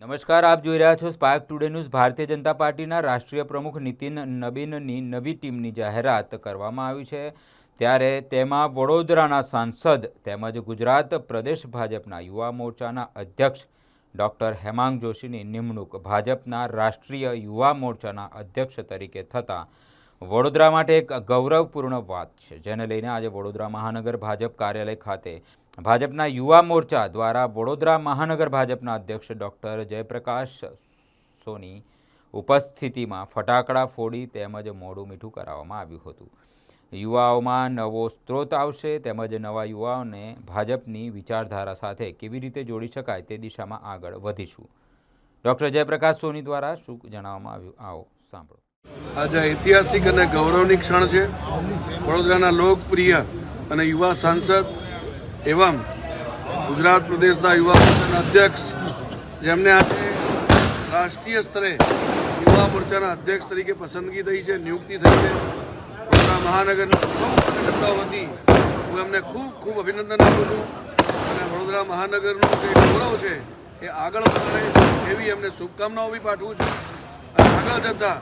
નમસ્કાર, આપ જોઈ રહ્યા છો spark today news. Bharatiya Janata પાર્ટીના રાષ્ટ્રીય પ્રમુખ નીતિન નબીનની નવી ટીમની જાહેરાત કરવામાં આવી છે। ત્યારે તેમાં વડોદરાના સાંસદ તેમજ ગુજરાત પ્રદેશ ભાજપના યુવા મોરચાના અધ્યક્ષ ડૉક્ટર હેમાંગ જોશીની નિમણૂક ભાજપના રાષ્ટ્રીય યુવા મોરચાના અધ્યક્ષ તરીકે થતાં વડોદરા માટે એક ગૌરવપૂર્ણ વાત છે, જેને લઈને આજે વડોદરા મહાનગર ભાજપ કાર્યાલય ખાતે ભાજપના યુવા મોરચા દ્વારા વડોદરા મહાનગર ભાજપના અધ્યક્ષ ડૉક્ટર જયપ્રકાશ સોની ઉપસ્થિતિમાં ફટાકડા ફોડી તેમજ મોઢું મીઠું કરાવવામાં આવ્યું હતું। યુવાઓમાં નવો સ્ત્રોત આવશે તેમજ નવા યુવાઓને ભાજપની વિચારધારા સાથે કેવી રીતે જોડી શકાય તે દિશામાં આગળ વધીશું। ડૉક્ટર જયપ્રકાશ સોની દ્વારા શું જણાવવામાં આવ્યું, આવો સાંભળો। आज ऐतिहासिक और गौरवनी क्षण है। वडोदरा लोकप्रिय और युवा सांसद एवं गुजरात प्रदेश युवा मोर्चा अध्यक्ष जेमने आज राष्ट्रीय स्तरे युवा मोर्चा अध्यक्ष तरीके पसंदगी थी है, नियुक्ति थी है। वडोदरा महानगर सौ कार्यकर्ताओं वती हूँ एमने खूब खूब अभिनंदन आपू छूँ। वडोदरा महानगर गौरव है ये आगे बढ़े एवं एमने शुभकामनाओं भी पाठवू छूँ। आगे जता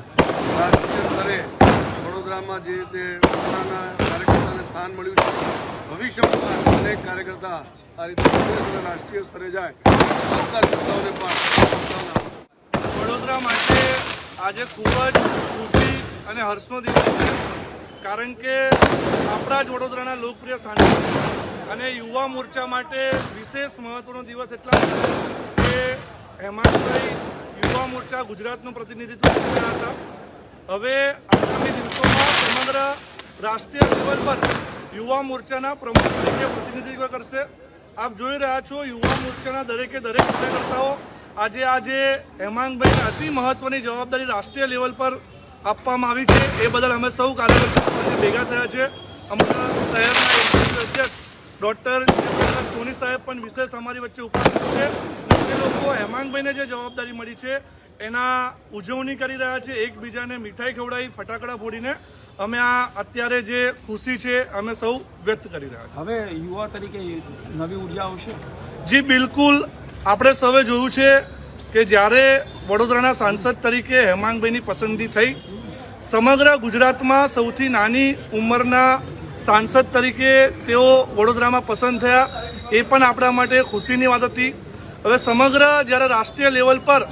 राष्ट्रीय स्तरे वडोदरा में जे रीते कार्यकर्ता ने स्थान मळ्युं छे, भविष्य में अनेक कार्यकर्ता आ रीते राष्ट्रीय स्तरे जाए। वडोदरा माटे आज खूब ज खुशी और हर्षनो दिवस है, कारण के आपणा ज वडोदराना लोकप्रिय सांसद और युवा मोर्चा माटे विशेष महत्वनो दिवस एटला के हेमांगभाई युवा मोर्चा गुजरातનું प्रतिनिधित्व કરી રહ્યા હતા। હવે આગામી દિવસોમાં સમગ્ર રાષ્ટ્રીય લેવલ પર યુવા મોરચાના પ્રમુખ તરીકે પ્રતિનિધિત્વ કરશે। આપ જોઈ રહ્યા છો યુવા મોરચાના દરેકે દરેક કાર્યકર્તાઓ આજે હેમાંગભાઈને અતિ મહત્વની જવાબદારી રાષ્ટ્રીય લેવલ પર આપવામાં આવી છે। એ બદલ અમે સૌ કાર્યકર્તાઓ ભેગા થયા છે। અમારા શહેરના અધ્યક્ષ ડૉક્ટર સોની સાહેબ પણ વિશેષ અમારી વચ્ચે ઉપસ્થિત છે। એ લોકો હેમાંગભાઈને જે જવાબદારી મળી છે એના ઉજવણી કરી રહ્યા છે, એકબીજાને મીઠાઈ ખવડાવી ફટાકડા ફોડીને અમે આ અત્યારે જે ખુશી છે અમે સૌ વ્યક્ત કરી રહ્યા છીએ। હવે યુવા તરીકે નવી ઉર્જા આવશે? જી બિલકુલ, આપણે સૌએ જોયું છે કે જ્યારે વડોદરાના સાંસદ તરીકે હેમાંગભાઈની પસંદગી થઈ, સમગ્ર ગુજરાતમાં સૌથી નાની ઉંમરના સાંસદ તરીકે તેઓ વડોદરામાં પસંદ થયા, એ પણ આપણા માટે ખુશીની વાત હતી। હવે સમગ્ર જ્યારે રાષ્ટ્રીય લેવલ પર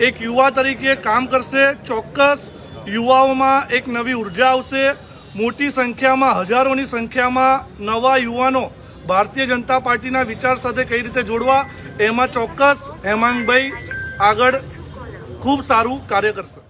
एक युवा तरीके काम करशे, चौक्कस युवाओं एक नवी ऊर्जा आवशे। मोटी संख्या में हजारों संख्या में नवा युवाओं भारतीय जनता पार्टी विचार साथे कई रीते जोड़वा एमां चौक्कस हेमांगभाई आगळ खूब सारू कार्य करशे।